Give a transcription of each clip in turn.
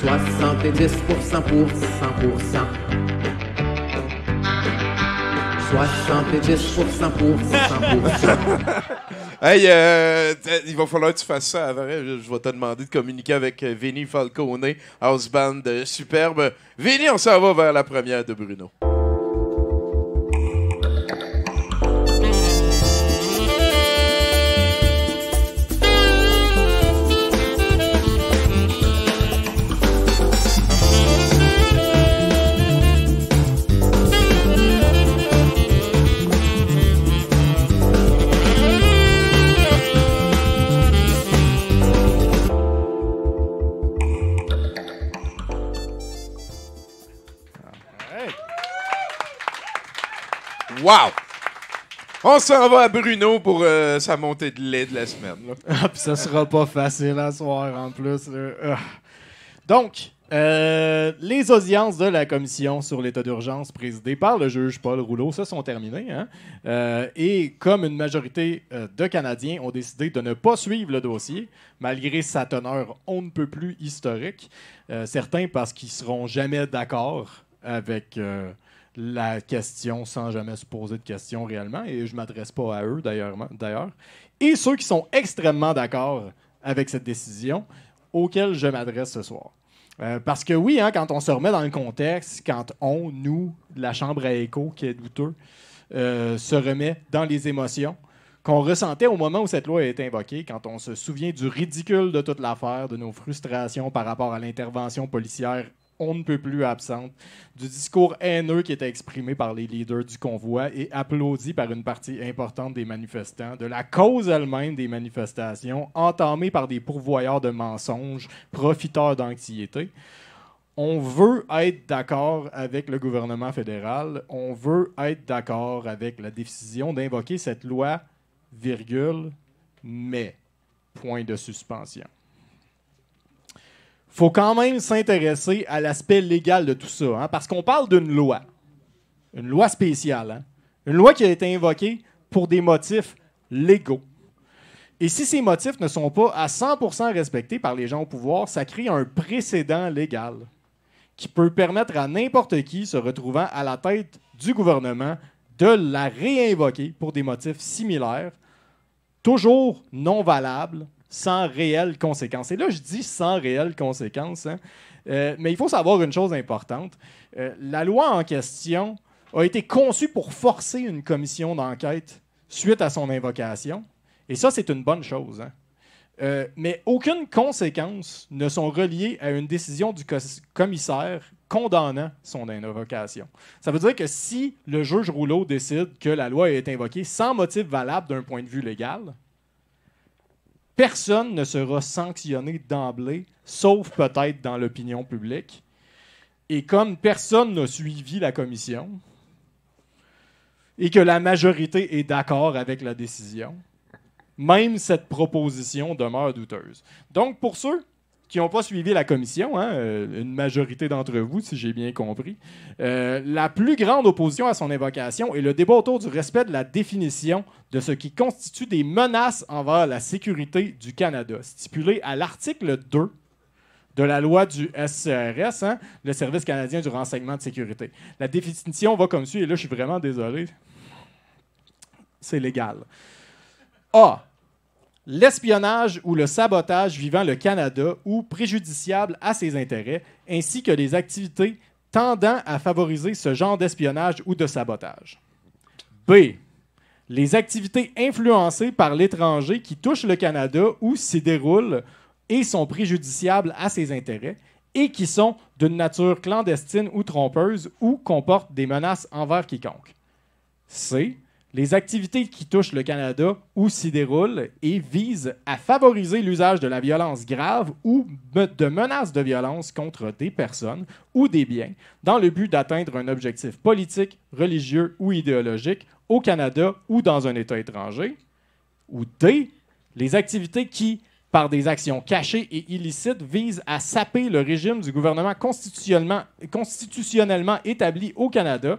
70% pour 100%. 70% pour 100%. Hey, il va falloir que tu fasses ça avant. Je vais te demander de communiquer avec Vinny Falcone, house band superbe. Vinny, on s'en va vers la première de Bruno. Wow! On s'en va à Bruno pour sa montée de lait de la semaine. Là. Ah, puis ça sera pas facile à soir en plus. Donc, les audiences de la commission sur l'état d'urgence présidée par le juge Paul Rouleau se sont terminées. Hein? Et comme une majorité de Canadiens ont décidé de ne pas suivre le dossier, malgré sa teneur on ne peut plus historique, certains parce qu'ils seront jamais d'accord avec... la question sans jamais se poser de questions réellement, et je ne m'adresse pas à eux d'ailleurs, et ceux qui sont extrêmement d'accord avec cette décision, auxquels je m'adresse ce soir. Parce que oui, hein, quand on se remet dans le contexte, quand nous, la chambre à écho qui est douteux, se remet dans les émotions qu'on ressentait au moment où cette loi a été invoquée, quand on se souvient du ridicule de toute l'affaire, de nos frustrations par rapport à l'intervention policière on ne peut plus absente, du discours haineux qui était exprimé par les leaders du convoi et applaudi par une partie importante des manifestants, de la cause elle-même des manifestations, entamée par des pourvoyeurs de mensonges, profiteurs d'anxiété. On veut être d'accord avec le gouvernement fédéral, on veut être d'accord avec la décision d'invoquer cette loi, virgule, mais, point de suspension. Il faut quand même s'intéresser à l'aspect légal de tout ça, hein, parce qu'on parle d'une loi spéciale, hein, une loi qui a été invoquée pour des motifs légaux. Et si ces motifs ne sont pas à 100% respectés par les gens au pouvoir, ça crée un précédent légal qui peut permettre à n'importe qui se retrouvant à la tête du gouvernement de la réinvoquer pour des motifs similaires, toujours non valables, sans réelles conséquences. Et là, je dis sans réelles conséquences, hein, mais il faut savoir une chose importante. La loi en question a été conçue pour forcer une commission d'enquête suite à son invocation. Et ça, c'est une bonne chose. Hein. Mais aucune conséquence ne sont reliées à une décision du commissaire condamnant son invocation. Ça veut dire que si le juge Rouleau décide que la loi est invoquée sans motif valable d'un point de vue légal, personne ne sera sanctionné d'emblée, sauf peut-être dans l'opinion publique. Et comme personne n'a suivi la commission et que la majorité est d'accord avec la décision, même cette proposition demeure douteuse. Donc, pour ceux qui n'ont pas suivi la commission, hein, une majorité d'entre vous, si j'ai bien compris, la plus grande opposition à son invocation est le débat autour du respect de la définition de ce qui constitue des menaces envers la sécurité du Canada, stipulé à l'article 2 de la loi du SCRS, hein, le Service canadien du renseignement de sécurité. La définition va comme suit, et là, je suis vraiment désolé. C'est légal. A. L'espionnage ou le sabotage visant le Canada ou préjudiciable à ses intérêts, ainsi que les activités tendant à favoriser ce genre d'espionnage ou de sabotage. B. Les activités influencées par l'étranger qui touchent le Canada ou s'y déroulent et sont préjudiciables à ses intérêts et qui sont d'une nature clandestine ou trompeuse ou comportent des menaces envers quiconque. C. Les activités qui touchent le Canada ou s'y déroulent et visent à favoriser l'usage de la violence grave ou de menaces de violence contre des personnes ou des biens dans le but d'atteindre un objectif politique, religieux ou idéologique au Canada ou dans un État étranger. Ou D. Les activités qui, par des actions cachées et illicites, visent à saper le régime du gouvernement constitutionnellement établi au Canada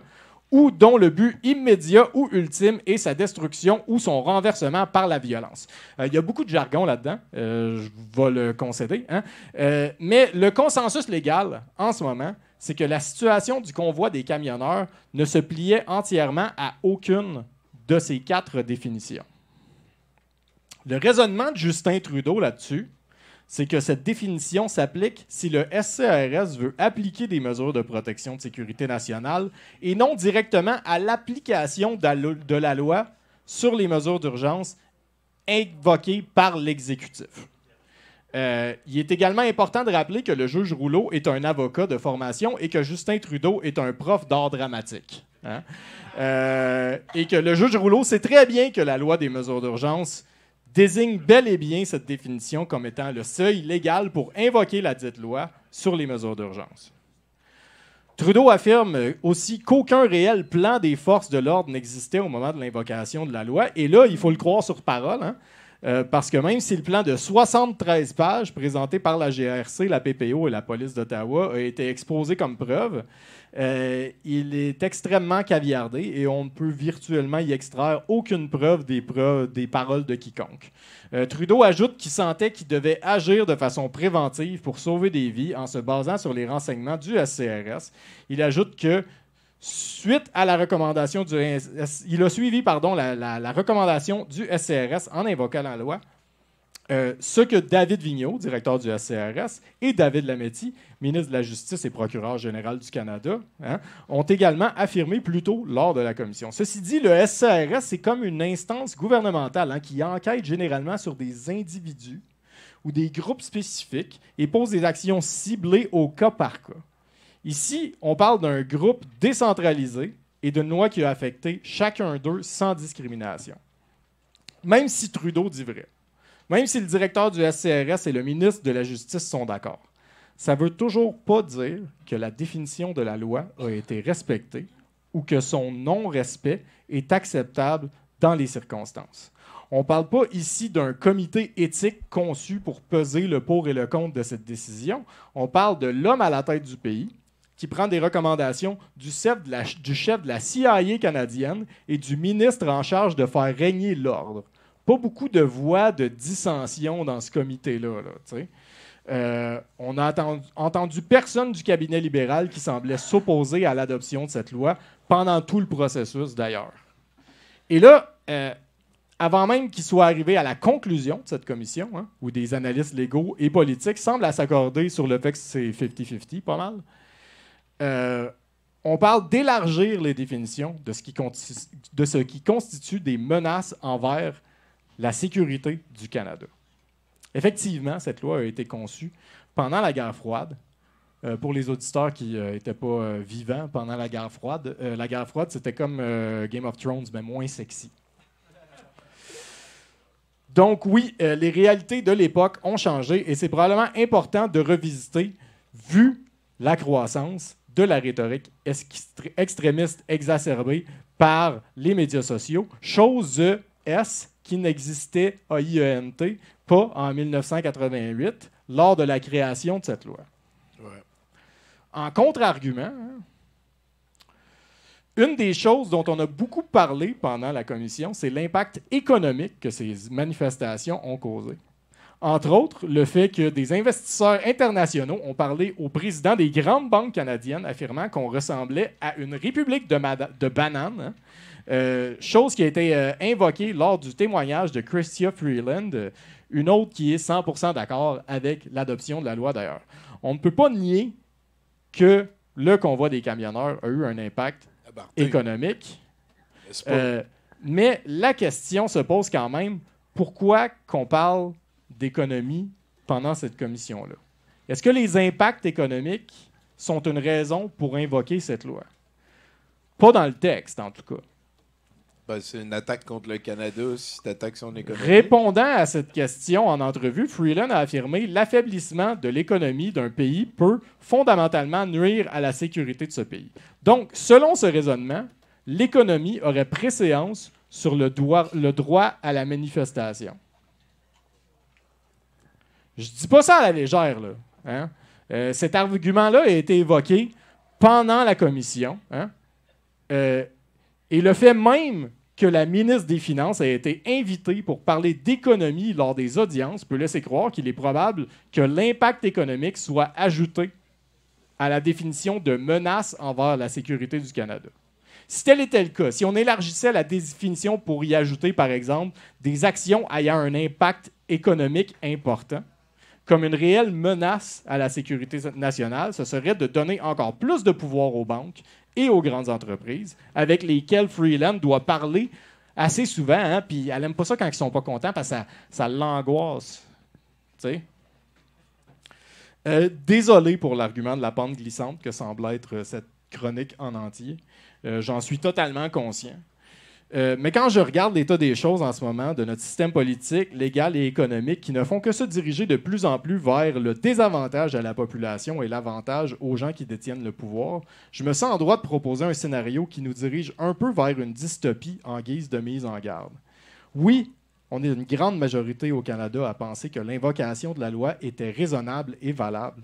ou dont le but immédiat ou ultime est sa destruction ou son renversement par la violence. Il y a beaucoup de jargon là-dedans, je vais le concéder, hein? Mais le consensus légal, en ce moment, c'est que la situation du convoi des camionneurs ne se pliait entièrement à aucune de ces 4 définitions. Le raisonnement de Justin Trudeau là-dessus, c'est que cette définition s'applique si le SCRS veut appliquer des mesures de protection de sécurité nationale et non directement à l'application de la loi sur les mesures d'urgence invoquées par l'exécutif. Il est également important de rappeler que le juge Rouleau est un avocat de formation et que Justin Trudeau est un prof d'art dramatique. Hein? Et que le juge Rouleau sait très bien que la loi des mesures d'urgence désigne bel et bien cette définition comme étant le seuil légal pour invoquer la dite loi sur les mesures d'urgence. Trudeau affirme aussi qu'aucun réel plan des forces de l'ordre n'existait au moment de l'invocation de la loi. Et là, il faut le croire sur parole, hein? Parce que même si le plan de 73 pages présenté par la GRC, la PPO et la police d'Ottawa a été exposé comme preuve, il est extrêmement caviardé et on ne peut virtuellement y extraire aucune preuve des paroles de quiconque. Trudeau ajoute qu'il sentait qu'il devait agir de façon préventive pour sauver des vies en se basant sur les renseignements du SCRS. Il ajoute que suite à la recommandation il a suivi la recommandation du SCRS en invoquant la loi, ce que David Vigneault, directeur du SCRS, et David Lametti, ministre de la Justice et procureur général du Canada, hein, ont également affirmé plus tôt lors de la commission. Ceci dit, le SCRS, c'est comme une instance gouvernementale, hein, qui enquête généralement sur des individus ou des groupes spécifiques et pose des actions ciblées au cas par cas. Ici, on parle d'un groupe décentralisé et d'une loi qui a affecté chacun d'eux sans discrimination. Même si Trudeau dit vrai, même si le directeur du SCRS et le ministre de la Justice sont d'accord, ça ne veut toujours pas dire que la définition de la loi a été respectée ou que son non-respect est acceptable dans les circonstances. On ne parle pas ici d'un comité éthique conçu pour peser le pour et le contre de cette décision. On parle de l'homme à la tête du pays qui prend des recommandations du chef de la CIA canadienne et du ministre en charge de faire régner l'ordre. Pas beaucoup de voix de dissension dans ce comité-là. On n'a entendu personne du cabinet libéral qui semblait s'opposer à l'adoption de cette loi pendant tout le processus, d'ailleurs. Et là, avant même qu'il soit arrivé à la conclusion de cette commission, hein, où des analystes légaux et politiques semblent s'accorder sur le fait que c'est 50-50, pas mal, on parle d'élargir les définitions de ce qui constitue des menaces envers la sécurité du Canada. Effectivement, cette loi a été conçue pendant la guerre froide. Pour les auditeurs qui n'étaient pas vivants pendant la guerre froide, c'était comme Game of Thrones, mais moins sexy. Donc oui, les réalités de l'époque ont changé et c'est probablement important de revisiter, vu la croissance de la rhétorique extrémiste exacerbée par les médias sociaux, chose qui n'existait à IENT pas en 1988 lors de la création de cette loi. Ouais. En contre-argument, une des choses dont on a beaucoup parlé pendant la commission, c'est l'impact économique que ces manifestations ont causé. Entre autres, le fait que des investisseurs internationaux ont parlé au président des grandes banques canadiennes, affirmant qu'on ressemblait à une république de bananes, hein, chose qui a été invoquée lors du témoignage de Chrystia Freeland, une autre qui est 100% d'accord avec l'adoption de la loi d'ailleurs. On ne peut pas nier que le convoi des camionneurs a eu un impact économique, mais la question se pose quand même, pourquoi qu'on parle d'économie pendant cette commission-là? Est-ce que les impacts économiques sont une raison pour invoquer cette loi? Pas dans le texte, en tout cas. Ben, c'est une attaque contre le Canada si tu attaques son économie. Répondant à cette question en entrevue, Freeland a affirmé « L'affaiblissement de l'économie d'un pays peut fondamentalement nuire à la sécurité de ce pays. » Donc, selon ce raisonnement, l'économie aurait préséance sur le droit à la manifestation. Je dis pas ça à la légère, là. Hein? Cet argument-là a été évoqué pendant la commission. Hein? Et le fait même que la ministre des Finances ait été invitée pour parler d'économie lors des audiences peut laisser croire qu'il est probable que l'impact économique soit ajouté à la définition de menace envers la sécurité du Canada. Si tel était le cas, si on élargissait la définition pour y ajouter, par exemple, des actions ayant un impact économique important, comme une réelle menace à la sécurité nationale, ce serait de donner encore plus de pouvoir aux banques et aux grandes entreprises, avec lesquelles Freeland doit parler assez souvent, hein, puis elle n'aime pas ça quand ils ne sont pas contents, parce que ça l'angoisse. Tu sais? Désolé pour l'argument de la pente glissante que semble être cette chronique en entier. J'en suis totalement conscient. Mais quand je regarde l'état des choses en ce moment de notre système politique, légal et économique qui ne font que se diriger de plus en plus vers le désavantage à la population et l'avantage aux gens qui détiennent le pouvoir, je me sens en droit de proposer un scénario qui nous dirige un peu vers une dystopie en guise de mise en garde. Oui, on est une grande majorité au Canada à penser que l'invocation de la loi était raisonnable et valable.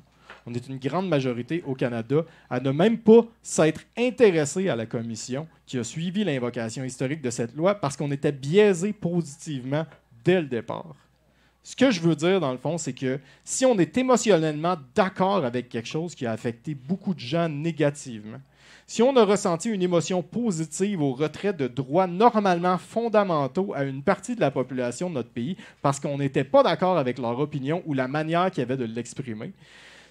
On est une grande majorité au Canada à ne même pas s'être intéressé à la commission qui a suivi l'invocation historique de cette loi parce qu'on était biaisé positivement dès le départ. Ce que je veux dire, dans le fond, c'est que si on est émotionnellement d'accord avec quelque chose qui a affecté beaucoup de gens négativement, si on a ressenti une émotion positive au retrait de droits normalement fondamentaux à une partie de la population de notre pays parce qu'on n'était pas d'accord avec leur opinion ou la manière qu'ils avaient de l'exprimer,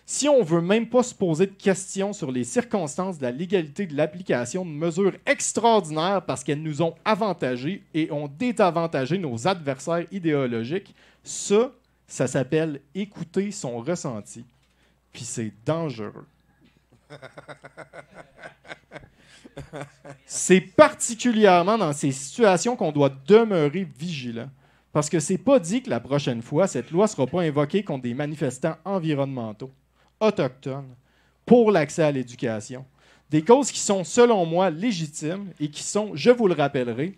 si on ne veut même pas se poser de questions sur les circonstances de la légalité de l'application de mesures extraordinaires parce qu'elles nous ont avantagés et ont désavantagé nos adversaires idéologiques, ça s'appelle écouter son ressenti. Puis c'est dangereux. C'est particulièrement dans ces situations qu'on doit demeurer vigilant. Parce que c'est pas dit que la prochaine fois, cette loi ne sera pas invoquée contre des manifestants environnementaux, autochtones, pour l'accès à l'éducation. Des causes qui sont, selon moi, légitimes et qui sont, je vous le rappellerai,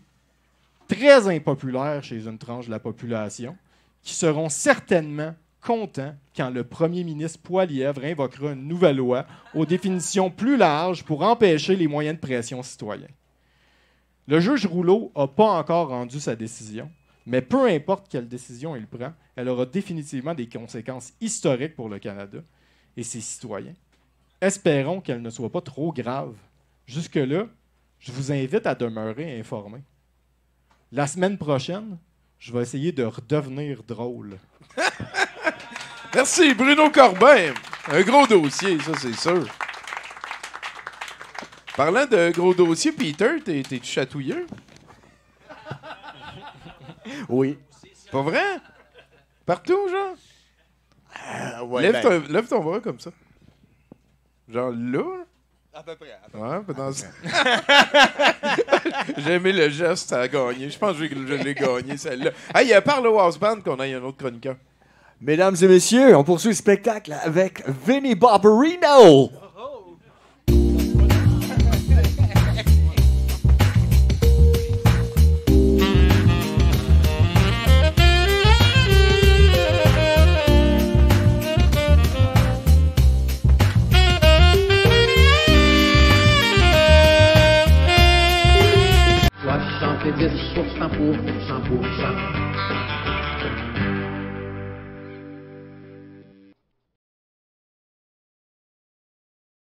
très impopulaires chez une tranche de la population, qui seront certainement contents quand le premier ministre Poilievre invoquera une nouvelle loi aux définitions plus larges pour empêcher les moyens de pression citoyens. Le juge Rouleau n'a pas encore rendu sa décision, mais peu importe quelle décision il prend, elle aura définitivement des conséquences historiques pour le Canada et ses citoyens. Espérons qu'elle ne soit pas trop grave. Jusque-là, je vous invite à demeurer informé. La semaine prochaine, je vais essayer de redevenir drôle. Merci, Bruno Corbin. Un gros dossier, ça, c'est sûr. Parlant de gros dossier, Peter, t'es-tu chatouilleux? Oui. Pas vrai? Partout, genre? Ouais, lève ton bras comme ça. Genre là? À peu près. Ouais, dans J'ai aimé le geste, ça a gagné. Je pense que je l'ai gagné, celle-là. Hey, parle au House Band qu'on ait un autre chroniqueur. Mesdames et messieurs, on poursuit le spectacle avec Vinnie Barbarino. Soixante-dix pour cent,